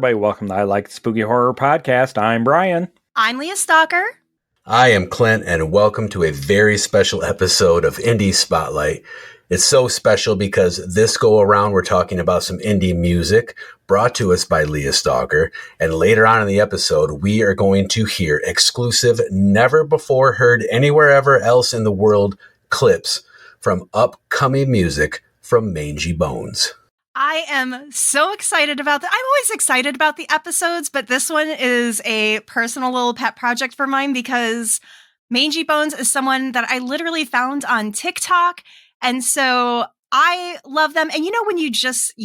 everybody. Welcome to I Like Spooky Horror Podcast. I'm Brian. I'm Leah Stalker. I am Clint, and welcome to a very special episode of Indie Spotlight. It's so special because this go around we're talking about some indie music brought to us by Leah Stalker, and later on in the episode we are going to hear exclusive, never before heard anywhere ever else in the world clips from upcoming music from Mangy Bones. I am so excited about that. I'm always excited about the episodes, but this one is a personal little pet project for mine because Mangy Bones is someone that I literally found on TikTok. And so I love them. And you know, when you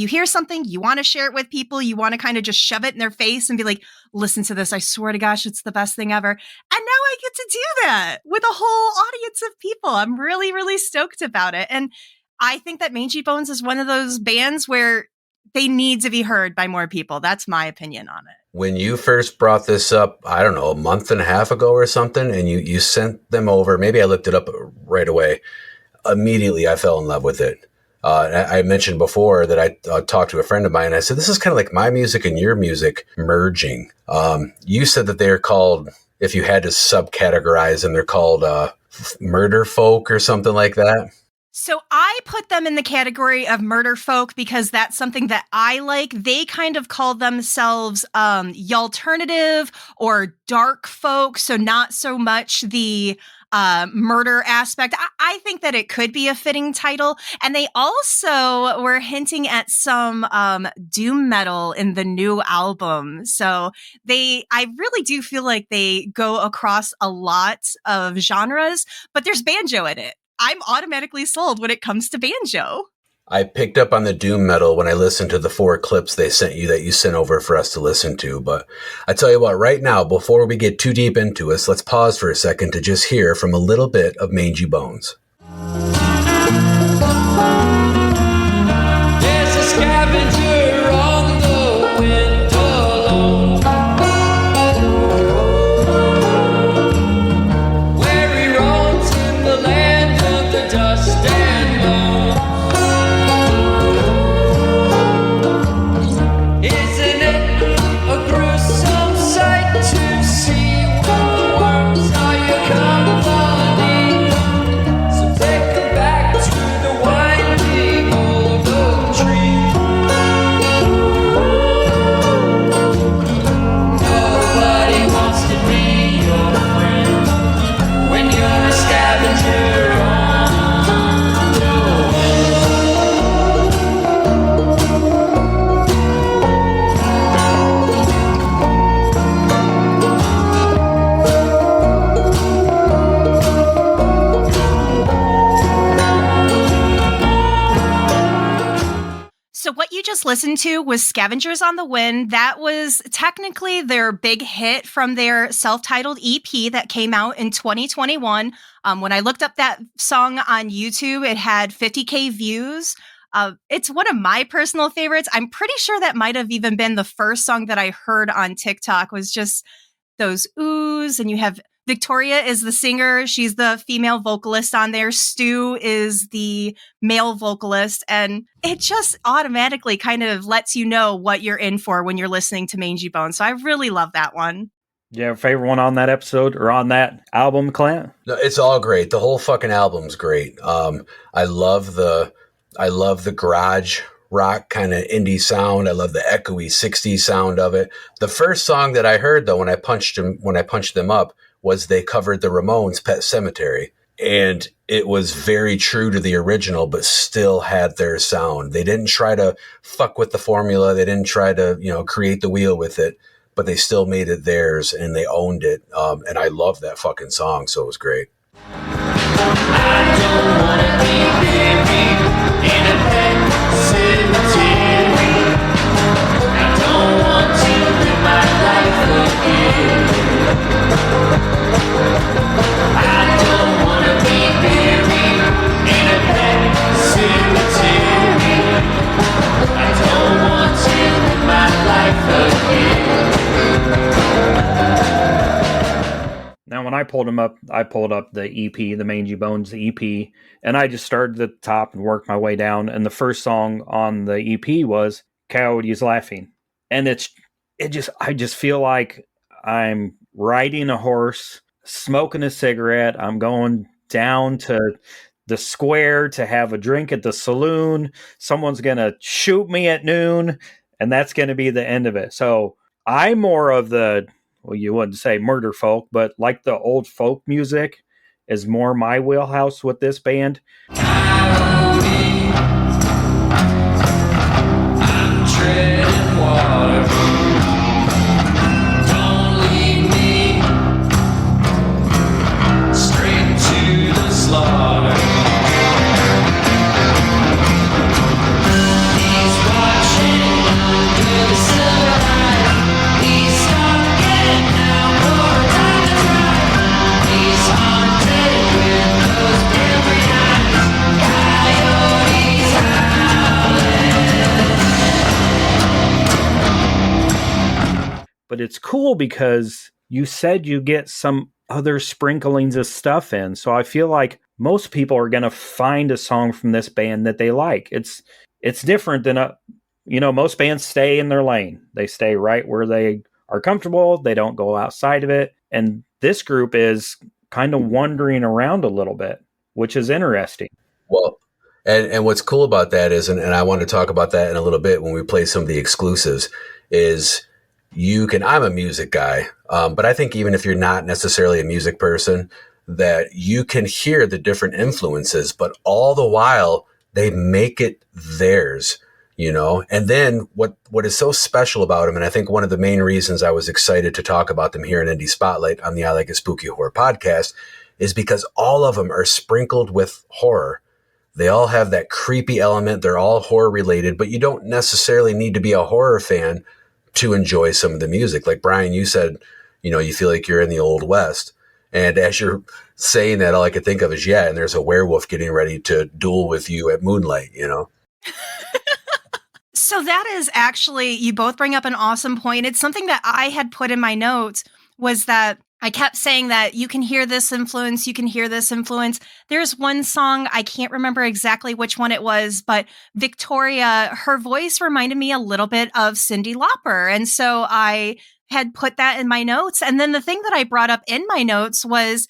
hear something, you want to share it with people, you want to kind of just shove it in their face and be like, listen to this. I swear to gosh, it's the best thing ever. And now I get to do that with a whole audience of people. I'm really, really stoked about it. And I think that Mangy Bones is one of those bands where they need to be heard by more people. That's my opinion on it. When you first brought this up, I don't know, a month and a half ago or something, and you sent them over, maybe I looked it up right away. Immediately, I fell in love with it. I mentioned before that I talked to a friend of mine, and I said, this is kind of like my music and your music merging. You said that they're called, if you had to subcategorize them, they're called murder folk or something like that. So I put them in the category of murder folk because that's something that I like. They kind of call themselves the alternative or dark folk, so not so much the murder aspect. I think that it could be a fitting title. And they also were hinting at some doom metal in the new album. So I really do feel like they go across a lot of genres, but there's banjo in it. I'm automatically sold when it comes to banjo. I picked up on the doom metal when I listened to the 4 clips they sent you that you sent over for us to listen to. But I tell you what, right now, before we get too deep into this, let's pause for a second to just hear from a little bit of Mangy Bones. There's a scavenger on the window alone, where he roams in the land of the dust and bones. Isn't it a gruesome sight to see when the worms are your company? So take them back to the winding old oak tree. Nobody wants to be your friend when you're a scavenger on the So what you just listened to was Scavengers on the Wind. That was technically their big hit from their self-titled EP that came out in 2021. When I looked up that song on YouTube, it had 50K views. It's one of my personal favorites. I'm pretty sure that might have even been the first song that I heard on TikTok, was just those oohs. And you have Victoria is the singer. She's the female vocalist on there. Stu is the male vocalist. And it just automatically kind of lets you know what you're in for when you're listening to Mangy Bones. So I really love that one. Yeah, favorite one on that episode or on that album, Clint? No, it's all great. The whole fucking album's great. I love the garage rock kind of indie sound. I love the echoey 60s sound of it. The first song that I heard though when I punched them up was they covered the Ramones' Pet Sematary, and it was very true to the original but still had their sound. They didn't try to fuck with the formula. They didn't try to, create the wheel with it, but they still made it theirs and they owned it. And I love that fucking song, so it was great. I don't wanna be buried in a pet cemetery. I don't want to live my life again. I don't wanna be buried in a pet cemetery. I don't want to live my life again. Now, when I pulled up the EP, the Mangy Bones EP, and I just started at the top and worked my way down. And the first song on the EP was Coyotes Laughing. And it's I just feel like I'm riding a horse, smoking a cigarette. I'm going down to the square to have a drink at the saloon. Someone's going to shoot me at noon, and that's going to be the end of it. So I'm more of the, well, you wouldn't say murder folk, but like the old folk music is more my wheelhouse with this band. I'm treading water. Don't lead me straight to the slaughter. He's watching under the silver light. He's stalking now for a time to try. He's haunted with those every night. Coyotes howling. But it's cool because you said you get some other sprinklings of stuff in. So I feel like most people are going to find a song from this band that they like. It's different than most bands stay in their lane. They stay right where they are comfortable. They don't go outside of it. And this group is kind of wandering around a little bit, which is interesting. Well, and what's cool about that is, and I want to talk about that in a little bit when we play some of the exclusives, is I'm a music guy, but I think even if you're not necessarily a music person, that you can hear the different influences, but all the while they make it theirs, And then what is so special about them, and I think one of the main reasons I was excited to talk about them here in Indie Spotlight on the I Like It Spooky Horror podcast, is because all of them are sprinkled with horror. They all have that creepy element. They're all horror related, but you don't necessarily need to be a horror fan to enjoy some of the music. Like Brian, you said, you feel like you're in the Old West. And as you're saying that, all I could think of is, and there's a werewolf getting ready to duel with you at moonlight, So that is actually, you both bring up an awesome point. It's something that I had put in my notes, was that I kept saying that you can hear this influence, you can hear this influence. There's one song, I can't remember exactly which one it was, but Victoria, her voice reminded me a little bit of Cyndi Lauper. And so I had put that in my notes. And then the thing that I brought up in my notes was,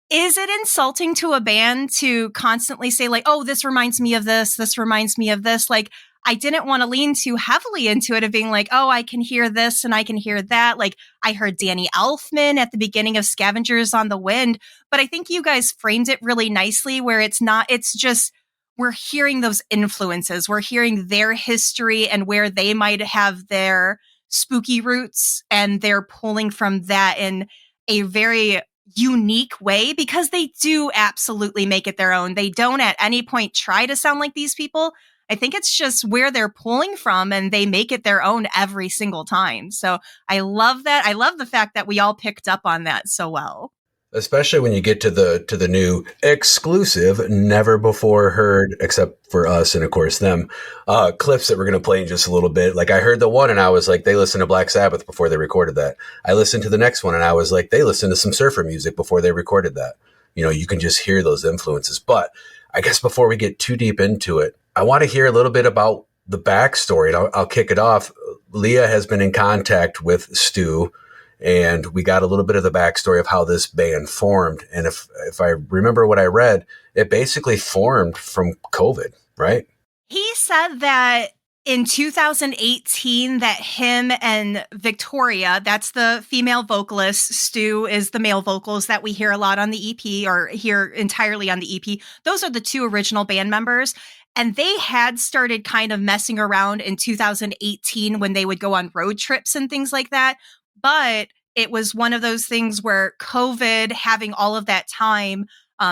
is it insulting to a band to constantly say like, oh, this reminds me of this reminds me of this? Like, I didn't want to lean too heavily into it of being like, oh, I can hear this and I can hear that. Like, I heard Danny Elfman at the beginning of Scavengers on the Wind, but I think you guys framed it really nicely where it's just, we're hearing those influences. We're hearing their history and where they might have their spooky roots, and they're pulling from that in a very unique way, because they do absolutely make it their own. They don't at any point try to sound like these people. I think it's just where they're pulling from, and they make it their own every single time. So I love that. I love the fact that we all picked up on that so well. Especially when you get to the new exclusive, never before heard, except for us and of course them, clips that we're going to play in just a little bit. Like I heard the one and I was like, they listened to Black Sabbath before they recorded that. I listened to the next one and I was like, they listened to some surfer music before they recorded that. You can just hear those influences. But I guess before we get too deep into it, I want to hear a little bit about the backstory. And I'll kick it off. Leah has been in contact with Stu, and we got a little bit of the backstory of how this band formed. And if I remember what I read, it basically formed from COVID, right? He said that in 2018 that him and Victoria, that's the female vocalist, Stu is the male vocals that we hear a lot on the EP, or hear entirely on the EP. Those are the two original band members. And they had started kind of messing around in 2018 when they would go on road trips and things like that. But it was one of those things where COVID, having all of that time,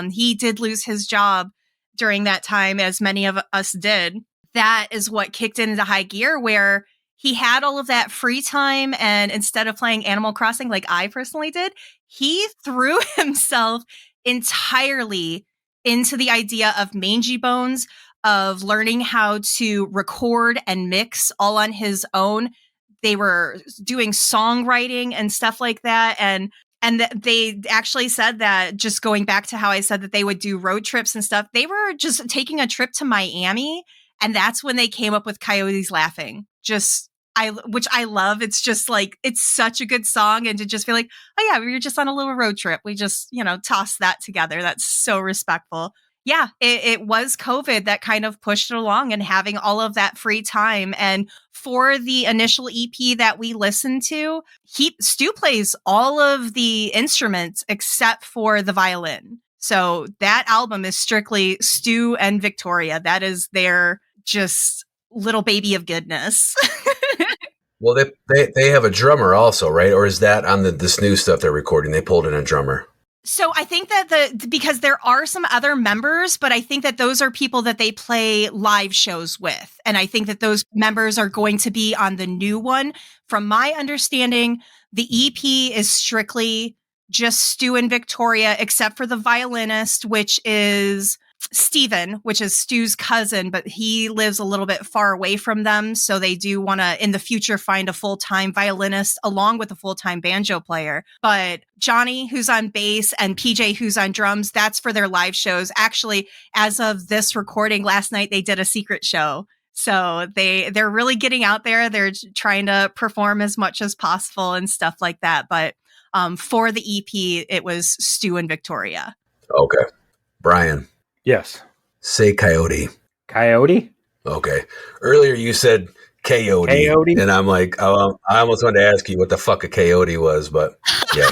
he did lose his job during that time, as many of us did. That is what kicked into high gear, where he had all of that free time. And instead of playing Animal Crossing like I personally did, he threw himself entirely into the idea of Mangy Bones, of learning how to record and mix all on his own. They were doing songwriting and stuff like that. And they actually said that, just going back to how I said that they would do road trips and stuff, they were just taking a trip to Miami. And that's when they came up with Coyotes Laughing. Just which I love. It's just like, it's such a good song. And to just feel like, oh yeah, we were just on a little road trip. We just, tossed that together. That's so respectful. Yeah, it was COVID that kind of pushed it along and having all of that free time. And for the initial EP that we listened to, Stu plays all of the instruments except for the violin. So that album is strictly Stu and Victoria. That is their just little baby of goodness. Well, they have a drummer also, right? Or is that on this new stuff they're recording? They pulled in a drummer. So I think that because there are some other members, but I think that those are people that they play live shows with. And I think that those members are going to be on the new one. From my understanding, the EP is strictly just Stu and Victoria, except for the violinist, which is Steven, which is Stu's cousin, but he lives a little bit far away from them. So they do want to, in the future, find a full-time violinist along with a full-time banjo player. But Johnny, who's on bass, and PJ, who's on drums, that's for their live shows. Actually, as of this recording last night, they did a secret show. So they're really getting out there. They're trying to perform as much as possible and stuff like that. But for the EP, it was Stu and Victoria. Okay. Brian. Yes. Say coyote. Coyote? Okay. Earlier you said coyote. Coyote? And I'm like, I almost wanted to ask you what the fuck a coyote was, but yeah.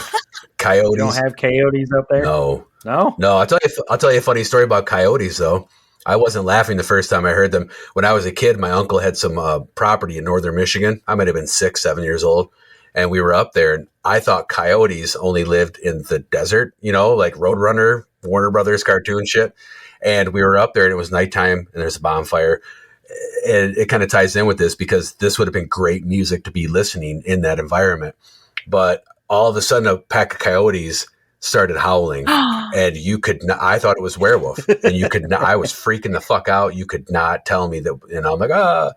Coyotes. You don't have coyotes up there? No. No? No, I'll tell you a funny story about coyotes though. I wasn't laughing the first time I heard them. When I was a kid, my uncle had some property in northern Michigan. I might have been 6, 7 years old. And we were up there, and I thought coyotes only lived in the desert, like Roadrunner, Warner Brothers cartoon shit. And we were up there, and it was nighttime, and there's a bonfire. And it kind of ties in with this because this would have been great music to be listening in that environment. But all of a sudden, a pack of coyotes started howling, and you could not, I thought it was werewolf, and you could not, I was freaking the fuck out. You could not tell me that, I'm like,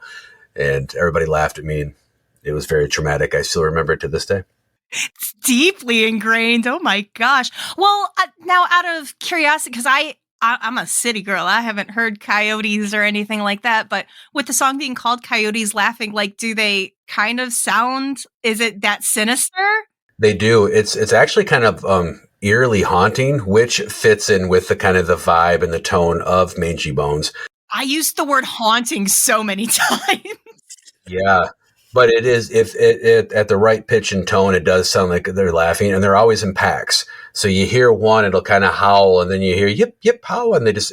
and everybody laughed at me, and it was very traumatic. I still remember it to this day. It's deeply ingrained. Oh my gosh. Well, now out of curiosity, because I'm a city girl. I haven't heard coyotes or anything like that. But with the song being called Coyotes Laughing, like, do they kind of sound, is it that sinister? They do. It's actually kind of eerily haunting, which fits in with the kind of the vibe and the tone of Mangy Bones. I used the word haunting so many times. Yeah. But it is, if it at the right pitch and tone, it does sound like they're laughing, and they're always in packs. So you hear one, it'll kind of howl, and then you hear yip yip howl, and it's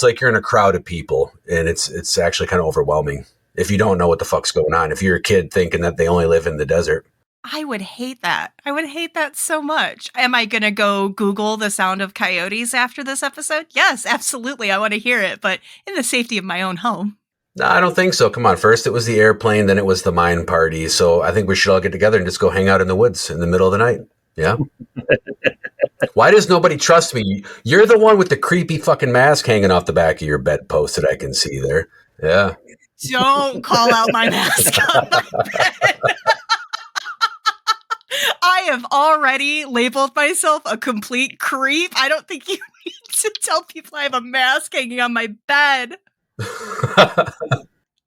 like you're in a crowd of people, and it's actually kind of overwhelming if you don't know what the fuck's going on. If you're a kid thinking that they only live in the desert, I would hate that. I would hate that so much. Am I going to go Google the sound of coyotes after this episode? Yes, absolutely. I want to hear it, but in the safety of my own home. No, I don't think so. Come on. First, it was the airplane. Then it was the mine party. So I think we should all get together and just go hang out in the woods in the middle of the night. Yeah. Why does nobody trust me? You're the one with the creepy fucking mask hanging off the back of your bedpost that I can see there. Yeah. Don't call out my mask on my bed. I have already labeled myself a complete creep. I don't think you need to tell people I have a mask hanging on my bed.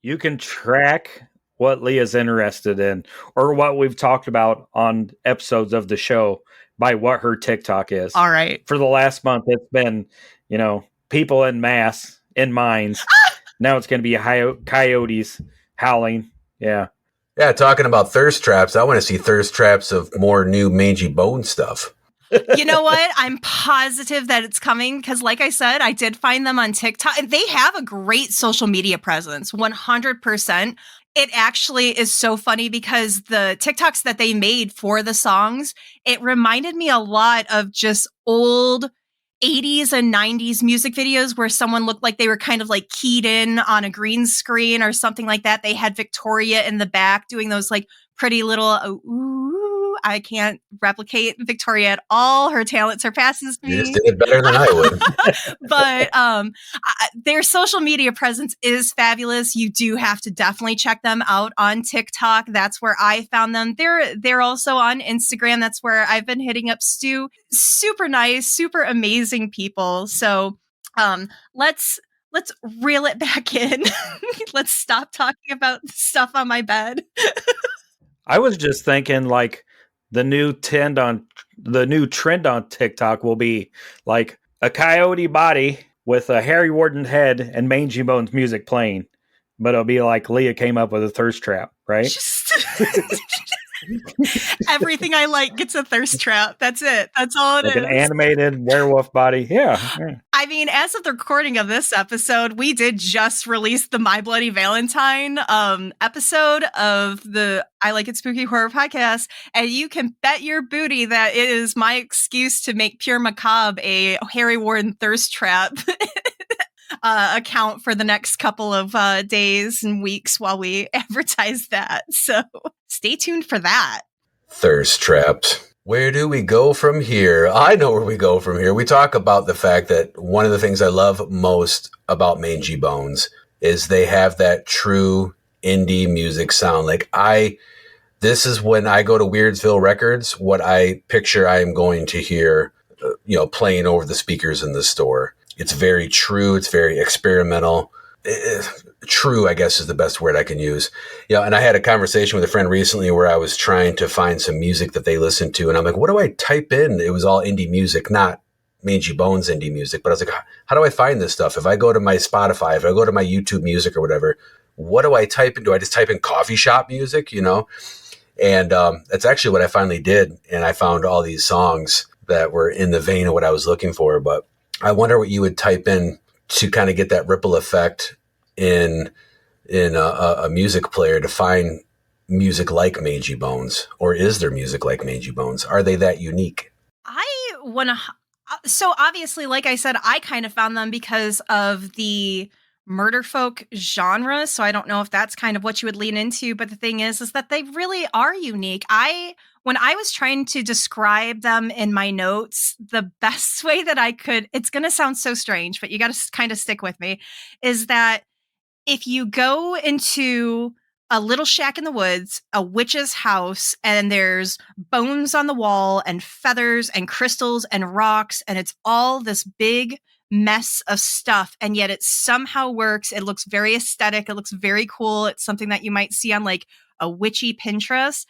You can track what Leah's interested in or what we've talked about on episodes of the show by what her TikTok is. All right. For the last month, it's been, people in mass in mines. Now it's going to be coyotes howling. Yeah. Yeah. Talking about thirst traps. I want to see thirst traps of more new Mangy Bone stuff. You know what? I'm positive that it's coming because, like I said, I did find them on TikTok. And they have a great social media presence, 100%. It actually is so funny because the TikToks that they made for the songs, it reminded me a lot of just old 80s and 90s music videos where someone looked like they were kind of like keyed in on a green screen or something like that. They had Victoria in the back doing those like pretty little, ooh. I can't replicate Victoria at all. Her talent surpasses me. You just did it better than I would. But their social media presence is fabulous. You do have to definitely check them out on TikTok. That's where I found them. They're also on Instagram. That's where I've been hitting up Stu. Super nice, super amazing people. So let's let's reel it back in. Let's stop talking about stuff on my bed. I was just thinking like the new trend on TikTok will be like a coyote body with a Harry Warden head and Mangy Bones music playing. But it'll be like Leah came up with a thirst trap, right? Just everything I like gets a thirst trap. That's it. That's all it like is. An animated werewolf body. Yeah. I mean, as of the recording of this episode, we did just release the My Bloody Valentine episode of the I Like It Spooky Horror podcast, and you can bet your booty that it is my excuse to make Pure Macabre a Harry Warden thirst trap account for the next couple of days and weeks while we advertise that. So stay tuned for that. Thirst traps. Where do we go from here? I know where we go from here. We talk about the fact that one of the things I love most about Mangy Bones is they have that true indie music sound. Like this is when I go to Weirdsville Records, what I picture I am going to hear, playing over the speakers in the store. It's very true. It's very experimental. True, I guess, is the best word I can use. And I had a conversation with a friend recently where I was trying to find some music that they listened to. And I'm like, what do I type in? It was all indie music, not Mangy Bones indie music. But I was like, how do I find this stuff? If I go to my Spotify, if I go to my YouTube music or whatever, what do I type in? Do I just type in coffee shop music, And that's actually what I finally did. And I found all these songs that were in the vein of what I was looking for. But I wonder what you would type in to kind of get that ripple effect in a music player to find music like Mangy Bones, or is there music like Mangy Bones? Are they that unique? So obviously, like I said, I kind of found them because of the murder folk genre. So I don't know if that's kind of what you would lean into, but the thing is that they really are unique. When I was trying to describe them in my notes, the best way that I could, it's going to sound so strange, but you got to kind of stick with me, is that if you go into a little shack in the woods, a witch's house, and there's bones on the wall and feathers and crystals and rocks, and it's all this big mess of stuff, and yet it somehow works. It looks very aesthetic. It looks very cool. It's something that you might see on like a witchy Pinterest.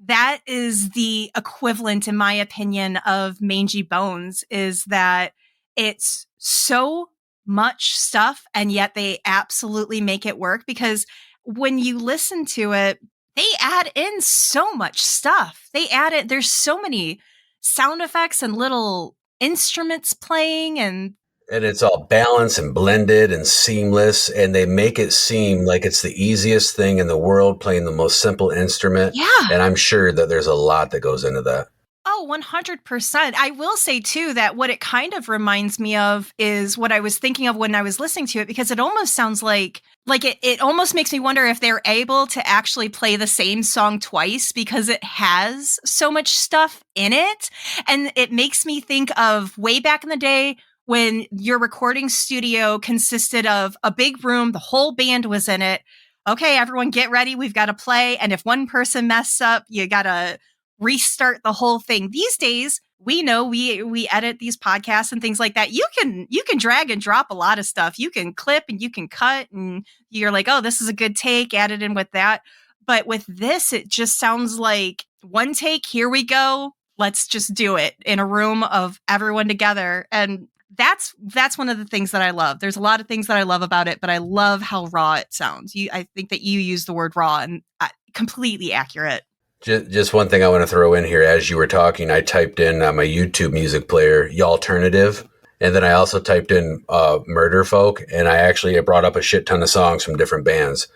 That is the equivalent, in my opinion, of Mangy Bones, is that it's so much stuff, and yet they absolutely make it work, because when you listen to it, they add in so much stuff. There's so many sound effects and little instruments playing, and it's all balanced and blended and seamless, and they make it seem like it's the easiest thing in the world, playing the most simple instrument. Yeah. And I'm sure that there's a lot that goes into that. Oh, 100%. I will say, too, that what it kind of reminds me of is what I was thinking of when I was listening to it, because it almost sounds like it almost makes me wonder if they're able to actually play the same song twice, because it has so much stuff in it. And it makes me think of way back in the day when your recording studio consisted of a big room, the whole band was in it. Okay, everyone get ready. We've got to play. And if one person messes up, you got to restart the whole thing. These days, we know we edit these podcasts and things like that. You can drag and drop a lot of stuff. You can clip and you can cut, and you're like, oh, this is a good take, add it in with that. But with this, it just sounds like one take, here we go. Let's just do it in a room of everyone together. And that's one of the things that I love. There's a lot of things that I love about it, but I love how raw it sounds. I think that you use the word raw, and completely accurate. Just one thing I want to throw in here. As you were talking, I typed in my YouTube music player, Y'alternative. And then I also typed in Murder Folk. And it brought up a shit ton of songs from different bands.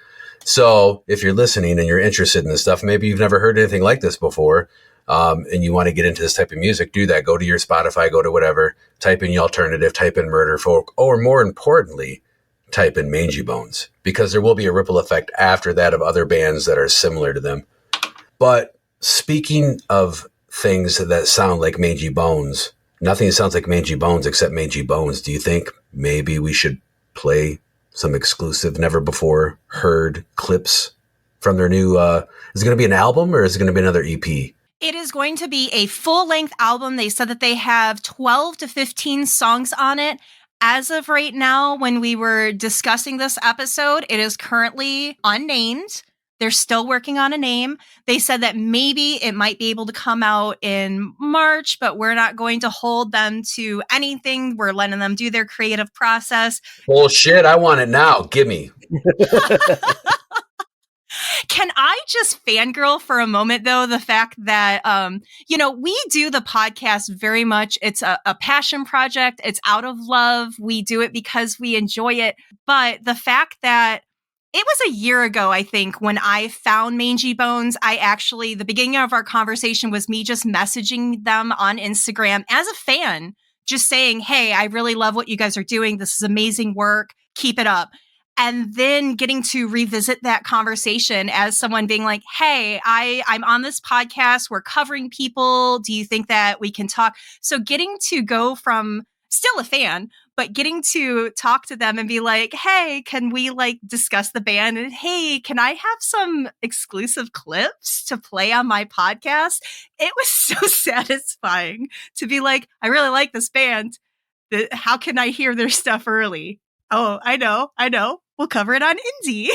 So if you're listening and you're interested in this stuff, maybe you've never heard anything like this before, and you want to get into this type of music, do that. Go to your Spotify, go to whatever, type in Y'alternative, type in Murder Folk, or more importantly, type in Mangy Bones, because there will be a ripple effect after that of other bands that are similar to them. But speaking of things that sound like Mangy Bones, nothing sounds like Mangy Bones except Mangy Bones. Do you think maybe we should play some exclusive, never before heard clips from their new, is it going to be an album, or is it going to be another EP? It is going to be a full-length album. They said that they have 12 to 15 songs on it. As of right now, when we were discussing this episode, it is currently unnamed. They're still working on a name. They said that maybe it might be able to come out in March, but we're not going to hold them to anything. We're letting them do their creative process. Bullshit, I want it now. Gimme. Can I just fangirl for a moment, though, the fact that, we do the podcast very much. It's a passion project. It's out of love. We do it because we enjoy it. But the fact that it was a year ago, I think, when I found Mangy Bones, the beginning of our conversation was me just messaging them on Instagram as a fan, just saying, hey, I really love what you guys are doing. This is amazing work. Keep it up. And then getting to revisit that conversation as someone being like, hey, I'm on this podcast. We're covering people. Do you think that we can talk? So getting to go from still a fan, but getting to talk to them and be like, hey, can we discuss the band? And hey, can I have some exclusive clips to play on my podcast? It was so satisfying to be like, I really like this band. How can I hear their stuff early? Oh, I know. We'll cover it on inDIE.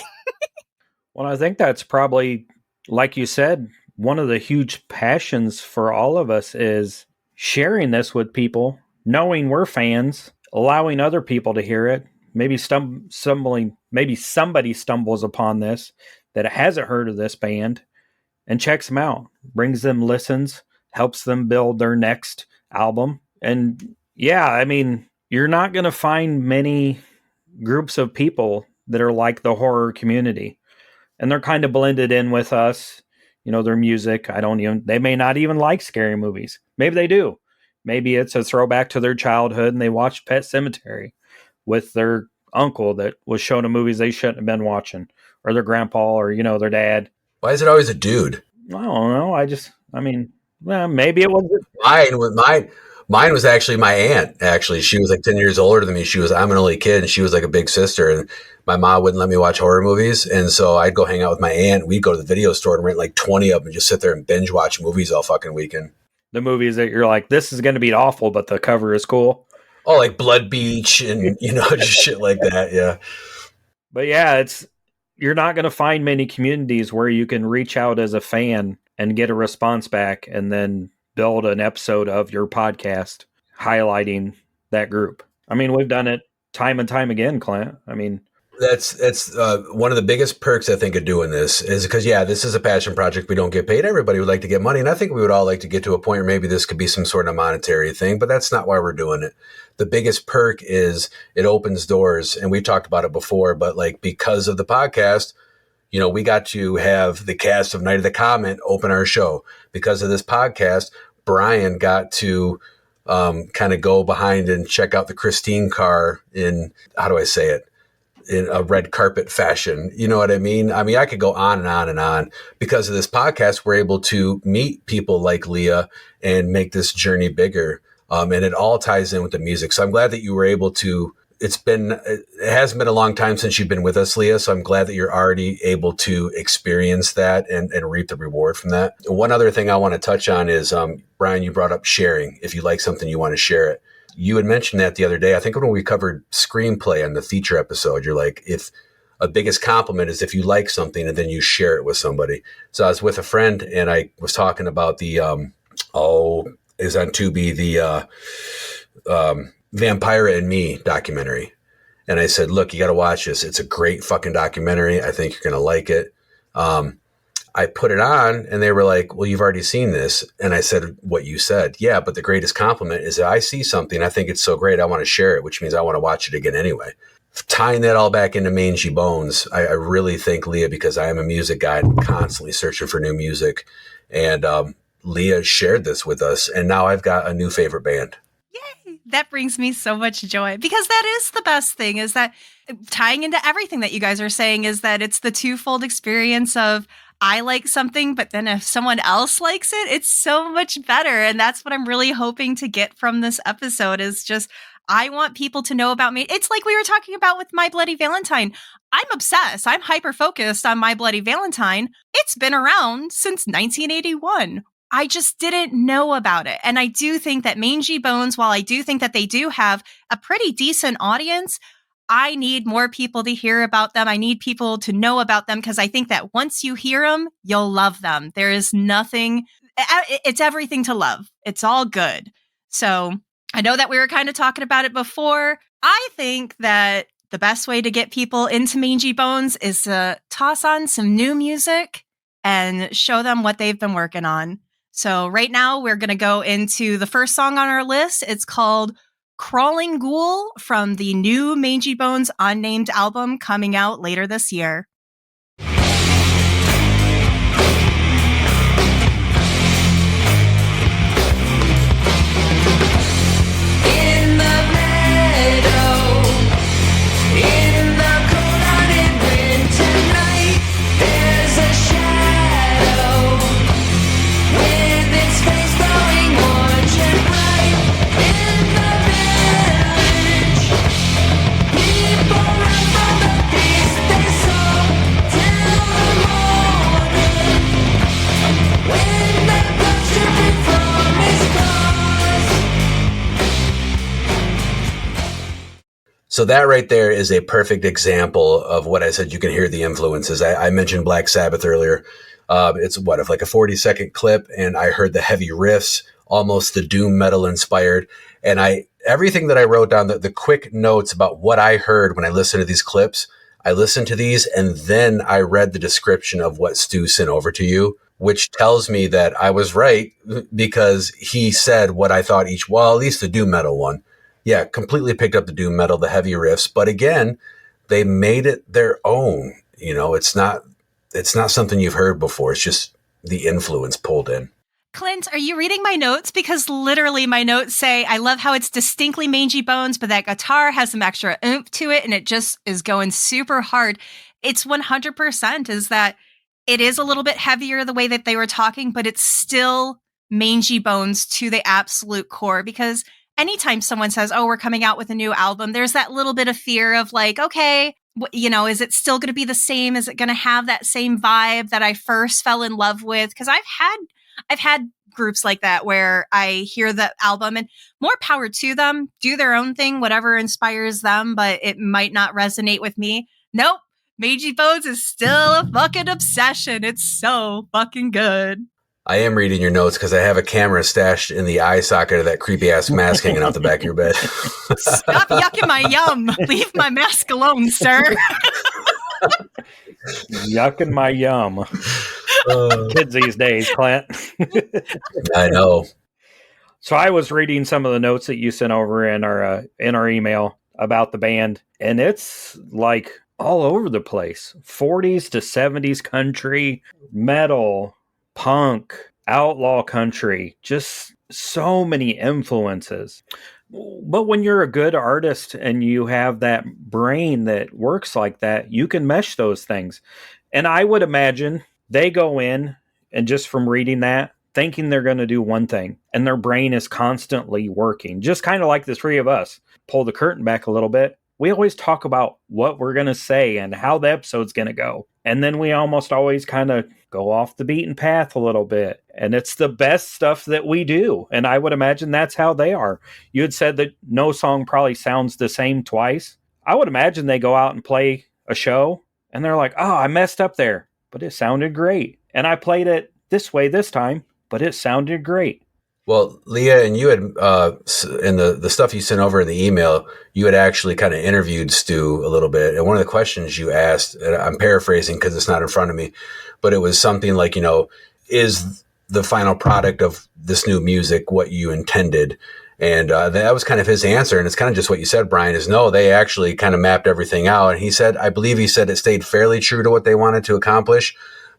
Well, I think that's probably, like you said, one of the huge passions for all of us is sharing this with people, knowing we're fans, allowing other people to hear it. Maybe somebody stumbles upon this that hasn't heard of this band and checks them out, brings them listens, helps them build their next album. And yeah, I mean, you're not going to find many groups of people that are like the horror community, and they're kind of blended in with us. Their music, they may not even like scary movies. Maybe they do. Maybe it's a throwback to their childhood and they watched Pet Sematary with their uncle that was showing them movies they shouldn't have been watching, or their grandpa, or their dad. Why is it always a dude? I don't know. Maybe it was Mine was actually my aunt. Actually, she was like 10 years older than me. I'm an only kid, and she was like a big sister. And my mom wouldn't let me watch horror movies, and so I'd go hang out with my aunt. We'd go to the video store and rent like 20 of them, and just sit there and binge watch movies all fucking weekend. The movies that you're like, this is going to be awful, but the cover is cool. Oh, like Blood Beach and just shit like that. Yeah. But yeah, you're not going to find many communities where you can reach out as a fan and get a response back, and then build an episode of your podcast highlighting that group. I mean, we've done it time and time again, Clint. I mean, that's one of the biggest perks, I think, of doing this is because, this is a passion project. We don't get paid. Everybody would like to get money. And I think we would all like to get to a point where maybe this could be some sort of monetary thing, but that's not why we're doing it. The biggest perk is it opens doors. And we've talked about it before, but because of the podcast, we got to have the cast of Night of the Comet open our show. Because of this podcast, Brian got to kind of go behind and check out the Christine car in, how do I say it, in a red carpet fashion. You know what I mean? I mean, I could go on and on and on. Because of this podcast, we're able to meet people like Leah and make this journey bigger. And it all ties in with the music. So I'm glad that you were able to. It hasn't been a long time since you've been with us, Leah. So I'm glad that you're already able to experience that and reap the reward from that. One other thing I want to touch on is, Brian, you brought up sharing. If you like something, you want to share it. You had mentioned that the other day. I think when we covered screenplay on the feature episode, you're like, if a biggest compliment is if you like something and then you share it with somebody. So I was with a friend and I was talking about the, is on Tubi, the, Vampira and Me documentary. And I said, look, you got to watch this. It's a great fucking documentary. I think you're going to like it. I put it on and they were like, well, you've already seen this. And I said, what you said. Yeah, but the greatest compliment is that I see something. I think it's so great. I want to share it, which means I want to watch it again anyway. Tying that all back into Mangy Bones, I really think, Leah, because I am a music guy, I'm constantly searching for new music. And Leah shared this with us. And now I've got a new favorite band. Yay! That brings me so much joy, because that is the best thing, is that tying into everything that you guys are saying is that it's the twofold experience of I like something, but then if someone else likes it, it's so much better. And that's what I'm really hoping to get from this episode is just, I want people to know about me. It's like we were talking about with My Bloody Valentine. I'm obsessed. I'm hyper-focused on My Bloody Valentine. It's been around since 1981. I just didn't know about it. And I do think that Mangy Bones, while I do think that they do have a pretty decent audience, I need more people to hear about them. I need people to know about them because I think that once you hear them, you'll love them. There is nothing, it's everything to love. It's all good. So I know that we were kind of talking about it before. I think that the best way to get people into Mangy Bones is to toss on some new music and show them what they've been working on. So right now we're going to go into the first song on our list. It's called Crawling Ghoul from the new Mangy Bones unnamed album coming out later this year. In the meadow, in the cold hearted winter night, there's a shadow with its face glowing orange and bright. In the village, people run from the beast they saw till the morning, when the blood dripping from his claws. So that right there is a perfect example of what I said. You can hear the influences. I mentioned Black Sabbath earlier. It's like a 40-second clip, and I heard the heavy riffs, almost the doom metal inspired. And everything that I wrote down, the quick notes about what I heard when I listened to these clips, I listened to these, and then I read the description of what Stu sent over to you, which tells me that I was right because he said what I thought at least the doom metal one. Yeah, completely picked up the doom metal, the heavy riffs. But again, they made it their own. You know, it's not something you've heard before. It's just the influence pulled in. Clint, are you reading my notes? Because literally my notes say, I love how it's distinctly Mangy Bones, but that guitar has some extra oomph to it and it just is going super hard. It's 100% is that it is a little bit heavier the way that they were talking, but it's still Mangy Bones to the absolute core. Because anytime someone says, oh, we're coming out with a new album, there's that little bit of fear of like, okay, is it still going to be the same? Is it going to have that same vibe that I first fell in love with? Because I've had groups like that where I hear the album and more power to them, do their own thing, whatever inspires them, but it might not resonate with me. Nope. Mangy Bones is still a fucking obsession. It's so fucking good. I am reading your notes because I have a camera stashed in the eye socket of that creepy ass mask hanging out the back of your bed. Stop yucking my yum. Leave my mask alone, sir. Yucking my yum. Kids these days, Clint. I know. So I was reading some of the notes that you sent over in our email about the band, and it's like all over the place. 40s to 70s country, metal, punk, outlaw country, just so many influences. But when you're a good artist and you have that brain that works like that, you can mesh those things. And I would imagine they go in and just from reading that, thinking they're going to do one thing, and their brain is constantly working, just kind of like the three of us. Pull the curtain back a little bit. We always talk about what we're going to say and how the episode's going to go. And then we almost always kind of go off the beaten path a little bit. And it's the best stuff that we do. And I would imagine that's how they are. You had said that no song probably sounds the same twice. I would imagine they go out and play a show and they're like, oh, I messed up there, but it sounded great. And I played it this way this time, but it sounded great. Well, Leah, and you had, in the stuff you sent over in the email, you had actually kind of interviewed Stu a little bit. And one of the questions you asked, and I'm paraphrasing because it's not in front of me, but it was something like, is the final product of this new music what you intended? And that was kind of his answer. And it's kind of just what you said, Brian, is no, they actually kind of mapped everything out. And he said, I believe he said it stayed fairly true to what they wanted to accomplish,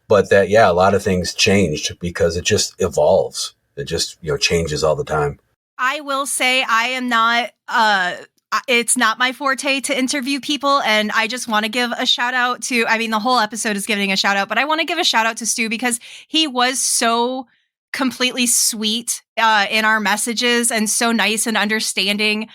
but that, yeah, a lot of things changed because it just evolves. It just, changes all the time. I will say I am not, it's not my forte to interview people. And I just want to give a shout out to, the whole episode is giving a shout out, but I want to give a shout out to Stu because he was so completely sweet in our messages and so nice and understanding.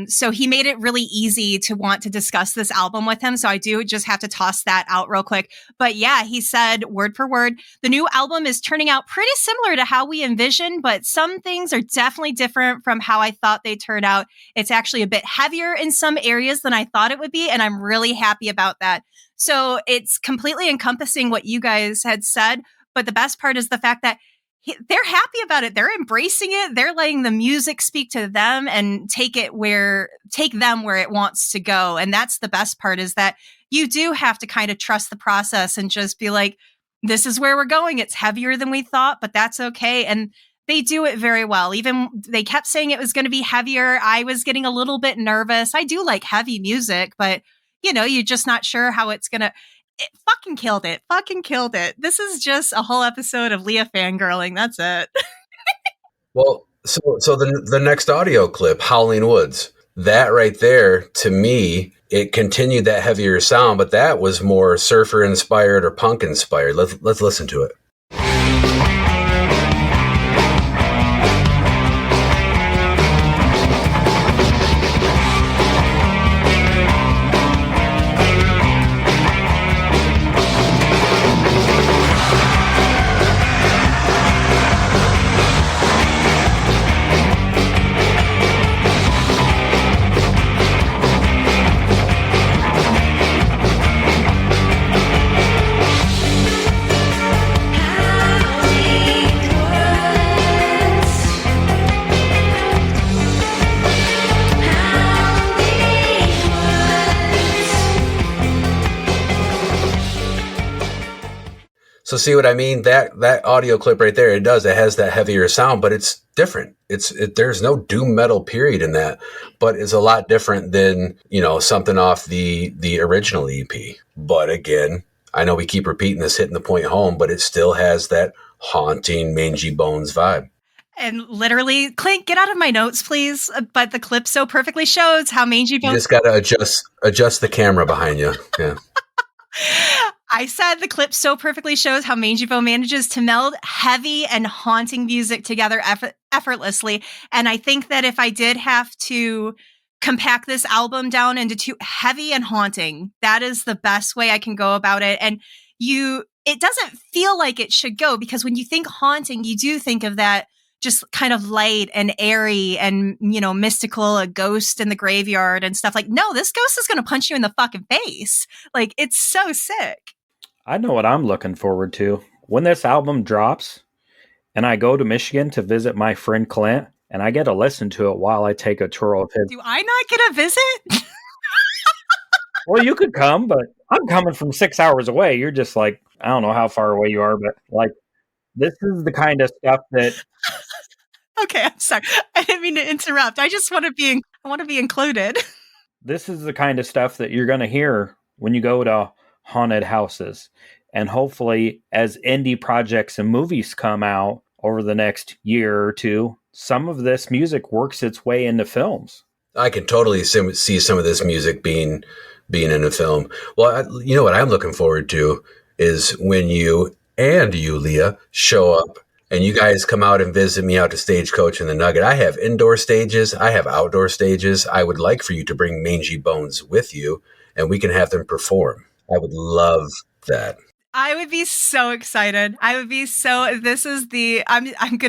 So he made it really easy to want to discuss this album with him. So I do just have to toss that out real quick. But yeah, he said word for word, the new album is turning out pretty similar to how we envisioned, but some things are definitely different from how I thought they'd turn out. It's actually a bit heavier in some areas than I thought it would be. And I'm really happy about that. So it's completely encompassing what you guys had said. But the best part is the fact that they're happy about it. They're embracing it. They're letting the music speak to them and take them where it wants to go. And that's the best part, is that you do have to kind of trust the process and just be like, this is where we're going. It's heavier than we thought, but that's okay. And they do it very well. Even they kept saying it was going to be heavier. I was getting a little bit nervous. I do like heavy music, but you're just not sure how it's going to. It fucking killed it. Fucking killed it. This is just a whole episode of Leah fangirling. That's it. Well, so the next audio clip, Howling Woods, that right there, to me, it continued that heavier sound, but that was more surfer inspired or punk inspired. Let's listen to it. So see what I mean? That audio clip right there, it has that heavier sound, but it's different. There's no doom metal period in that, but it's a lot different than, something off the original EP. But again, I know we keep repeating this, hitting the point home, but it still has that haunting Mangy Bones vibe. And literally, Clint, get out of my notes, please. But the clip so perfectly shows how Mangy Bones. You just got to adjust the camera behind you. Yeah. I said the clip so perfectly shows how Mangy Bone manages to meld heavy and haunting music together effortlessly. And I think that if I did have to compact this album down into two, heavy and haunting, that is the best way I can go about it. And it doesn't feel like it should go, because when you think haunting, you do think of that just kind of light and airy and, mystical, a ghost in the graveyard and stuff. Like, no, this ghost is going to punch you in the fucking face. Like, it's so sick. I know what I'm looking forward to. When this album drops and I go to Michigan to visit my friend Clint, and I get to listen to it while I take a tour of his. Do I not get a visit? Well, you could come, but I'm coming from 6 hours away. You're just like, I don't know how far away you are, but like, this is the kind of stuff that. Okay, I'm sorry. I didn't mean to interrupt. I just want to be included. This is the kind of stuff that you're going to hear when you go to haunted houses. And hopefully, as indie projects and movies come out over the next year or two, some of this music works its way into films. I can totally see some of this music being in a film. Well, you know what I'm looking forward to is when you, Leah, show up and you guys come out and visit me out to Stagecoach and the Nugget. I have indoor stages. I have outdoor stages. I would like for you to bring Mangy Bones with you and we can have them perform. I would love that. I would be so excited. I'm going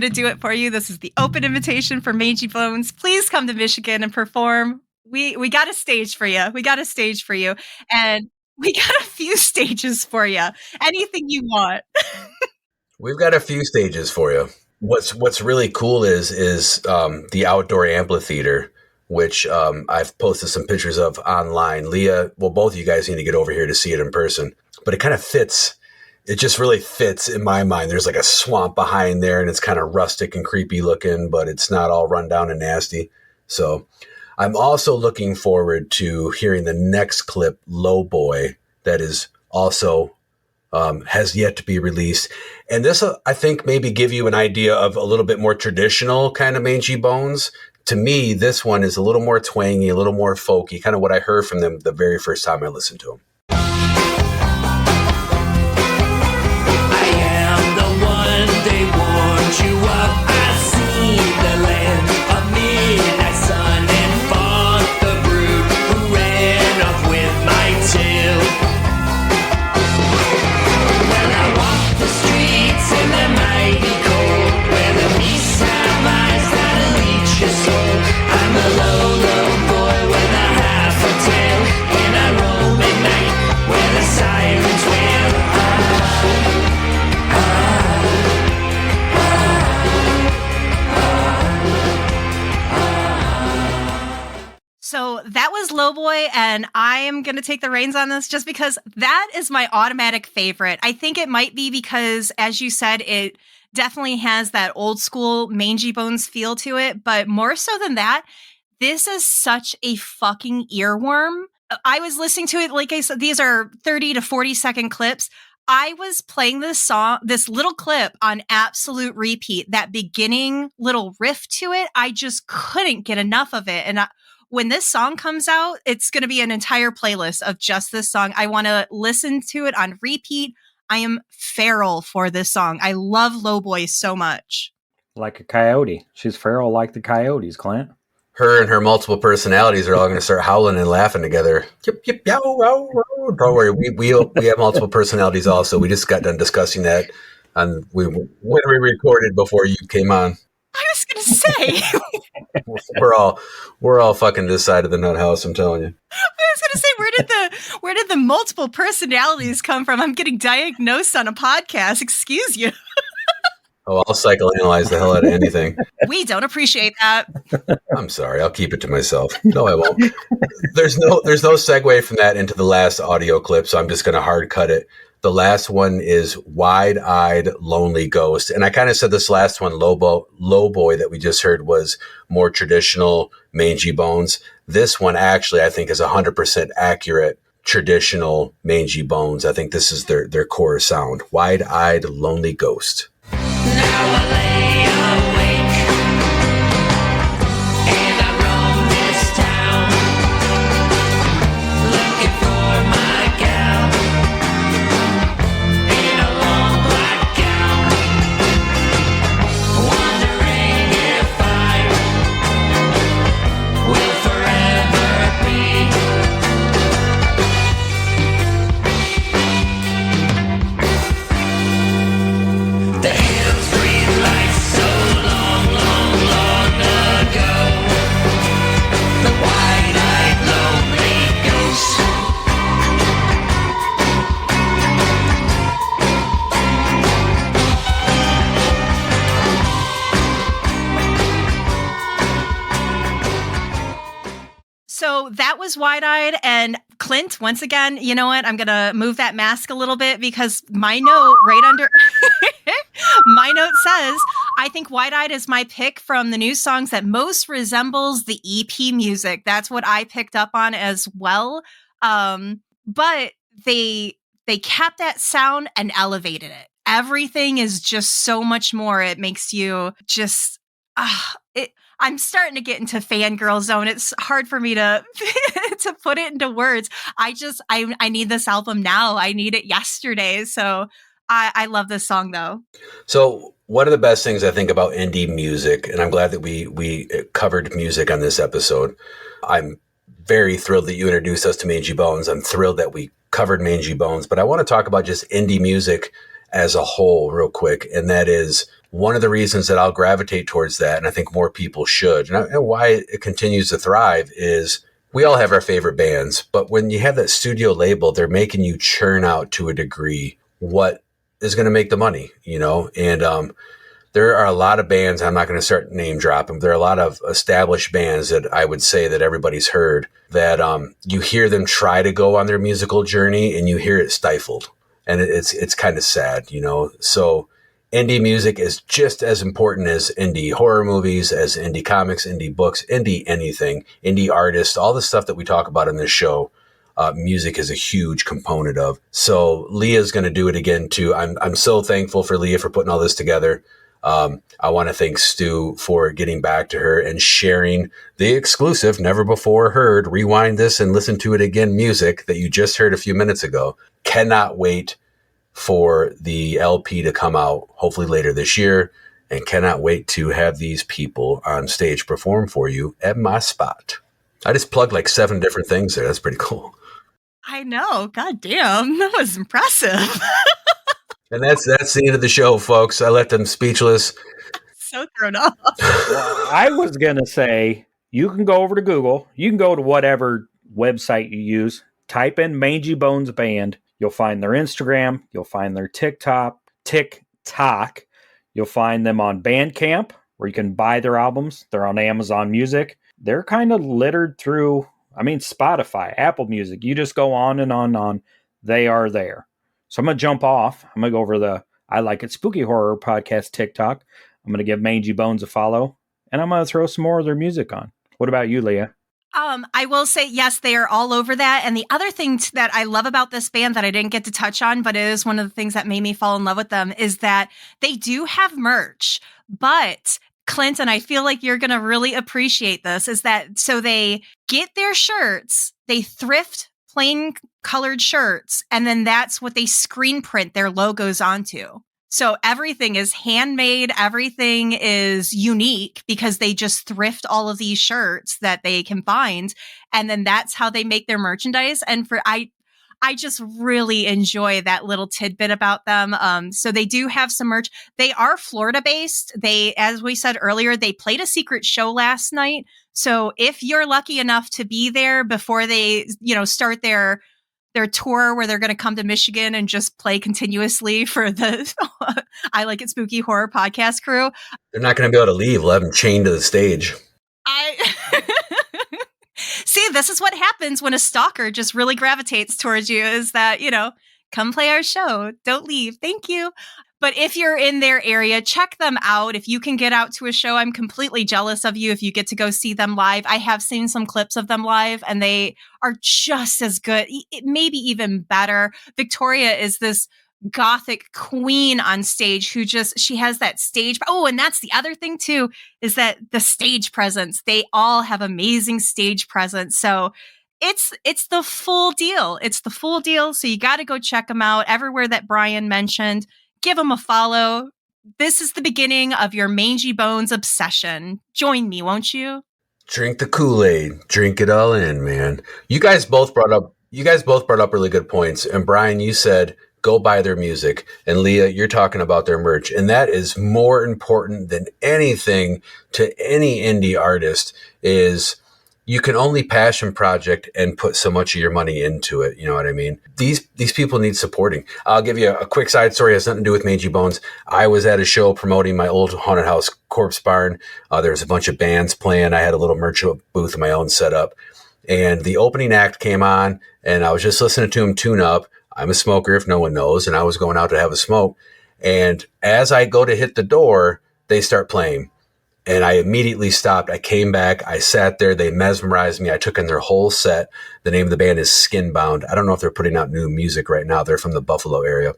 to do it for you. This is the open invitation for Mangy Bones. Please come to Michigan and perform. We got a stage for you. And we got a few stages for you. Anything you want. We've got a few stages for you. What's really cool is the outdoor amphitheater, which I've posted some pictures of online. Leah, well, both of you guys need to get over here to see it in person. But it kind of fits. It just really fits in my mind. There's like a swamp behind there, and it's kind of rustic and creepy looking, but it's not all run down and nasty. So I'm also looking forward to hearing the next clip, Low Boy, that is also has yet to be released. And this, I think, maybe give you an idea of a little bit more traditional kind of Mangy Bones. To me, this one is a little more twangy, a little more folky, kind of what I heard from them the very first time I listened to them. I am the one they warned you up, I've seen the land of midnight sun and fought the brute who ran off with my tail. When I walk the streets in the mighty cold, where the beast have eyes that'll eat your soul, I'm a low, low boy with a half a tail, and I roam at night where the sirens wail. So that was Lowboy, and I am going to take the reins on this just because that is my automatic favorite. I think it might be because, as you said, it definitely has that old school Mangy Bones feel to it, but more so than that, this is such a fucking earworm. I was listening to it, like I said, these are 30 to 40-second clips. I was playing this little clip on absolute repeat. That beginning little riff to it, I just couldn't get enough of it. And when this song comes out, it's going to be an entire playlist of just this song. I want to listen to it on repeat. I am feral for this song. I love Lowboy so much. Like a coyote. She's feral like the coyotes, Clint. Her and her multiple personalities are all going to start howling and laughing together. Yip, yip, yow, wow, wow. Don't worry, we have multiple personalities also. We just got done discussing that when we recorded before you came on. I was going to say... we're all fucking this side of the nut house, I'm telling you. I was going to say, where did the multiple personalities come from? I'm getting diagnosed on a podcast. Excuse you. Oh, I'll psychoanalyze the hell out of anything. We don't appreciate that. I'm sorry. I'll keep it to myself. No, I won't. There's no segue from that into the last audio clip, so I'm just going to hard cut it. The last one is Wide-Eyed Lonely Ghost. And I kind of said this last one, Low Boy, that we just heard was more traditional Mangy Bones. This one actually, I think, is 100% accurate traditional Mangy Bones. I think this is their core sound. Wide-Eyed Lonely Ghost. Now I lay awake and I roam this town, looking for my gal in a long black gown, wondering if I will forever be. The hills breathe life so long, long, long ago. The wide-eyed lonely ghost. So that was Wide-Eyed, and Clint, once again, you know what? I'm going to move that mask a little bit because my note right under my note says, I think Wide-Eyed is my pick from the new songs that most resembles the EP music. That's what I picked up on as well. But they kept that sound and elevated it. Everything is just so much more. It makes you just, I'm starting to get into fangirl zone. It's hard for me to to put it into words. I need this album now. I need it yesterday. So I love this song though. So one of the best things I think about indie music, and I'm glad that we covered music on this episode. I'm very thrilled that you introduced us to Mangy Bones. I'm thrilled that we covered Mangy Bones, but I want to talk about just indie music as a whole real quick. And that is one of the reasons that I'll gravitate towards that. And I think more people should. And why it continues to thrive is we all have our favorite bands, but when you have that studio label, they're making you churn out to a degree what is going to make the money, you know? And there are a lot of bands, I'm not going to start name dropping, there are a lot of established bands that I would say that everybody's heard that you hear them try to go on their musical journey and you hear it stifled. And it's kind of sad, you know? So indie music is just as important as indie horror movies, as indie comics, indie books, indie anything, indie artists, all the stuff that we talk about in this show. Music is a huge component of. So Leah's going to do it again too. I'm so thankful for Leah for putting all this together. I want to thank Stu for getting back to her and sharing the exclusive, never before heard, rewind this and listen to it again music that you just heard a few minutes ago. Cannot wait for the LP to come out, hopefully later this year. and cannot wait to have these people on stage perform for you at my spot. I just plugged like 7 different things there. That's pretty cool. I know. God damn. That was impressive. And that's the end of the show, folks. I left them speechless. So thrown off. Well, I was going to say, you can go over to Google. You can go to whatever website you use. Type in Mangy Bones Band. You'll find their Instagram. You'll find their TikTok. You'll find them on Bandcamp, where you can buy their albums. They're on Amazon Music. They're kind of littered through, Spotify, Apple Music. You just go on and on and on. They are there. So I'm going to jump off. I'm going to go over the I Like It Spooky Horror podcast TikTok. I'm going to give Mangy Bones a follow, and I'm going to throw some more of their music on. What about you, Leah? I will say, yes, they are all over that. And the other thing that I love about this band that I didn't get to touch on, but it is one of the things that made me fall in love with them, is that they do have merch. But Clinton, I feel like you're going to really appreciate this, is that so they get their shirts, they thrift plain colored shirts, and then that's what they screen print their logos onto. So everything is handmade. Everything is unique because they just thrift all of these shirts that they can find. And then that's how they make their merchandise. And I just really enjoy that little tidbit about them. So they do have some merch. They are Florida based. As we said earlier, they played a secret show last night. So if you're lucky enough to be there before they, start their tour where they're going to come to Michigan and just play continuously for the I Like It Spooky Horror podcast crew. They're not going to be able to leave. We'll have them chained to the stage. See, this is what happens when a stalker just really gravitates towards you, is that, come play our show. Don't leave. Thank you. But if you're in their area, check them out. If you can get out to a show, I'm completely jealous of you if you get to go see them live. I have seen some clips of them live, and they are just as good, maybe even better. Victoria is this gothic queen on stage who she has that stage. Oh, and that's the other thing too, is that the stage presence. They all have amazing stage presence. So it's the full deal. It's the full deal. So you got to go check them out everywhere that Brian mentioned. Give them a follow. This is the beginning of your Mangy Bones obsession. Join me, won't you? Drink the Kool-Aid. Drink it all in, man. You guys both brought up really good points. And Brian, you said go buy their music. And Leah, you're talking about their merch. And that is more important than anything to any indie artist. Is you can only passion project and put so much of your money into it. You know what I mean? These people need supporting. I'll give you a quick side story. It has nothing to do with Mangy Bones. I was at a show promoting my old haunted house corpse barn. There was a bunch of bands playing. I had a little merch booth in my own setup. And the opening act came on, and I was just listening to him tune up. I'm a smoker, if no one knows, and I was going out to have a smoke. And as I go to hit the door, they start playing. And I immediately stopped. I came back. I sat there. They mesmerized me. I took in their whole set. The name of the band is Skinbound. I don't know if they're putting out new music right now. They're from the Buffalo area.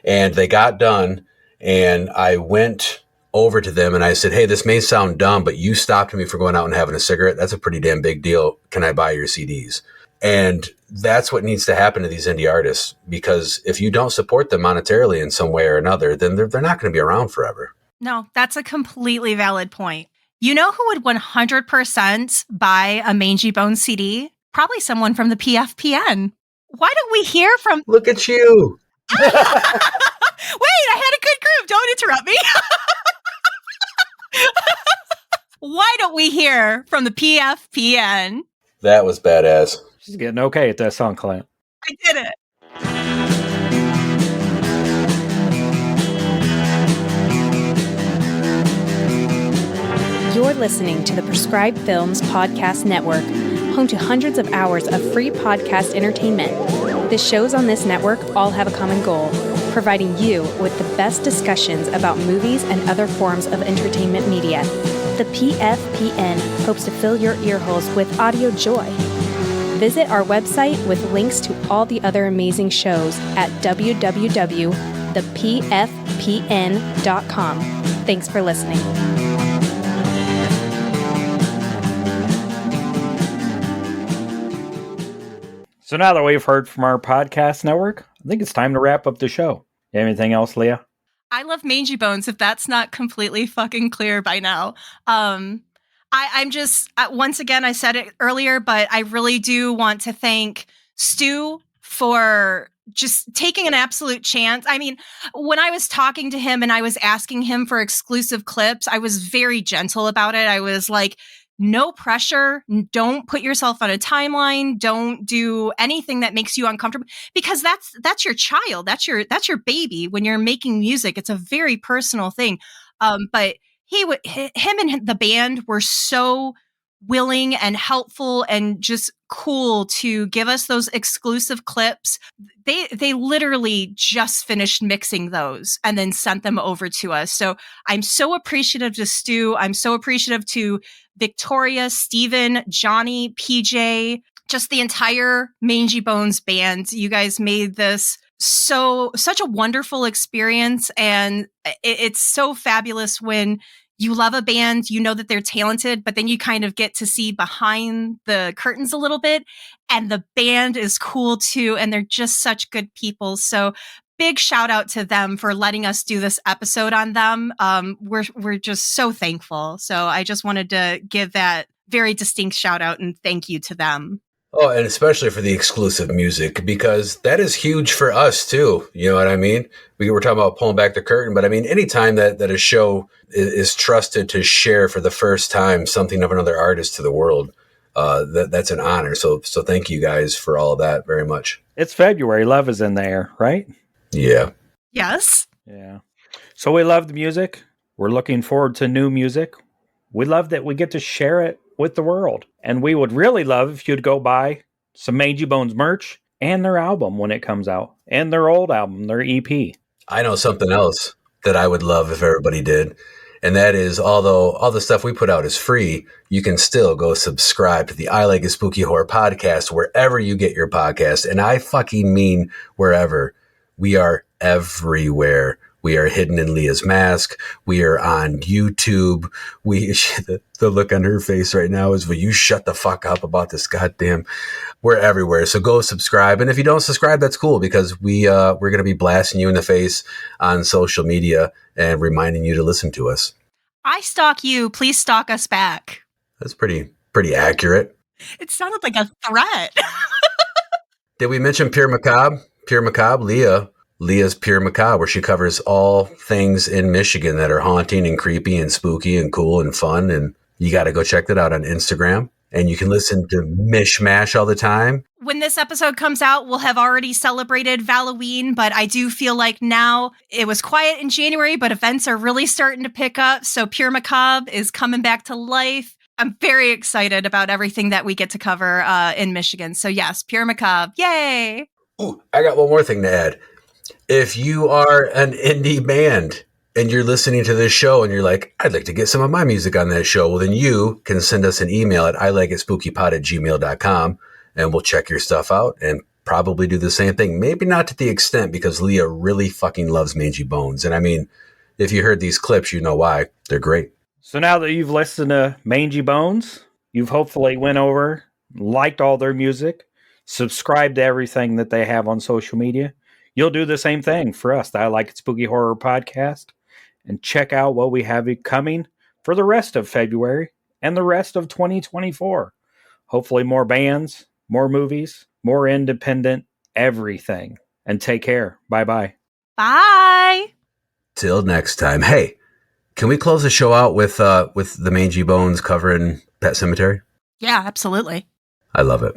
And they got done, and I went over to them and I said, hey, this may sound dumb, but you stopped me for going out and having a cigarette. That's a pretty damn big deal. Can I buy your CDs? And that's what needs to happen to these indie artists, because if you don't support them monetarily in some way or another, then they're not going to be around forever. No, that's a completely valid point. You know who would 100% buy a Mangy Bones CD? Probably someone from the PFPN. Why don't we hear from... Look at you. Wait, I had a good group. Don't interrupt me. Why don't we hear from the PFPN? That was badass. She's getting okay at that song, Clint. I did it. You're listening to the Prescribed Films Podcast Network, home to hundreds of hours of free podcast entertainment. The shows on this network all have a common goal, providing you with the best discussions about movies and other forms of entertainment media. The PFPN hopes to fill your earholes with audio joy. Visit our website with links to all the other amazing shows at www.thepfpn.com. Thanks for listening. So now that we've heard from our podcast network, I think it's time to wrap up the show. Anything else, Leah? I love Mangy Bones, if that's not completely fucking clear by now. I'm just, once again, I said it earlier, but I really do want to thank Stu for just taking an absolute chance. I mean, when I was talking to him and I was asking him for exclusive clips, I was very gentle about it. I was like, no pressure. Don't put yourself on a timeline. Don't do anything that makes you uncomfortable, because that's your child. That's your baby. When you're making music, it's a very personal thing. But him and the band were so willing and helpful and just cool to give us those exclusive clips. They literally just finished mixing those and then sent them over to us. So I'm so appreciative to Stu. I'm so appreciative to Victoria, Steven, Johnny, PJ, just the entire Mangy Bones band. You guys made this such a wonderful experience, and it's so fabulous when you love a band, you know that they're talented, but then you kind of get to see behind the curtains a little bit, and the band is cool too, and they're just such good people. So big shout out to them for letting us do this episode on them. We're just so thankful. So I just wanted to give that very distinct shout out and thank you to them. Oh, and especially for the exclusive music, because that is huge for us too. You know what I mean? We were talking about pulling back the curtain, but I mean, anytime that a show is trusted to share for the first time something of another artist to the world, that's an honor. So thank you guys for all of that very much. It's February. Love is in the air, right? Yeah. Yes. Yeah. So we love the music. We're looking forward to new music. We love that we get to share it with the world. And we would really love if you'd go buy some Mangy Bones merch and their album when it comes out, and their old album, their EP. I know something else that I would love if everybody did. And that is, although all the stuff we put out is free, you can still go subscribe to the I Like It Spooky Horror podcast wherever you get your podcast. And I fucking mean wherever. We are everywhere. We are hidden in Leah's mask. We are on YouTube. The look on her face right now is, will you shut the fuck up about this goddamn? We're everywhere. So go subscribe. And if you don't subscribe, that's cool, because we're going to be blasting you in the face on social media and reminding you to listen to us. I stalk you. Please stalk us back. That's pretty accurate. It sounded like a threat. Did we mention Pure Macabre? Pure Macabre, Leah's Pure Macabre, where she covers all things in Michigan that are haunting and creepy and spooky and cool and fun. And you got to go check that out on Instagram. And you can listen to Mishmash all the time. When this episode comes out, we'll have already celebrated Halloween, but I do feel like now it was quiet in January, but events are really starting to pick up. So Pure Macabre is coming back to life. I'm very excited about everything that we get to cover in Michigan. So yes, Pure Macabre. Yay! Ooh, I got one more thing to add. If you are an indie band and you're listening to this show and you're like, I'd like to get some of my music on that show, well, then you can send us an email at ilikeitspookypod@gmail.com, and we'll check your stuff out and probably do the same thing. Maybe not to the extent, because Leah really fucking loves Mangy Bones. And I mean, if you heard these clips, you know why. They're great. So now that you've listened to Mangy Bones, you've hopefully went over, liked all their music, subscribed to everything that they have on social media. You'll do the same thing for us, the I Like It Spooky Horror podcast, and check out what we have coming for the rest of February and the rest of 2024. Hopefully more bands, more movies, more independent, everything. And take care. Bye-bye. Bye. Till next time. Hey, can we close the show out with the Mangy Bones covering Pet Sematary? Yeah, absolutely. I love it.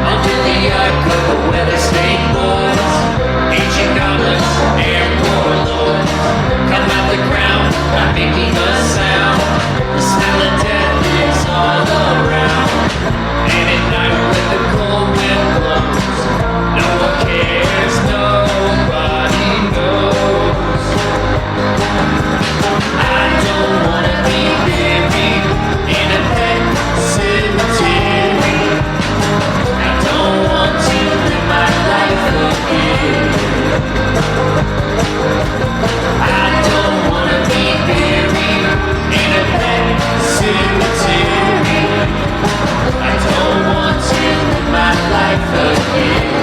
Under the arc of the weather-stained woods, ancient goblins and warlords come out the ground, not making a sound. The smell of death is all around, and at night when the cold wind blows, no one cares, nobody knows. I don't wanna be buried in a pet cemetery. I don't want to live my life Thank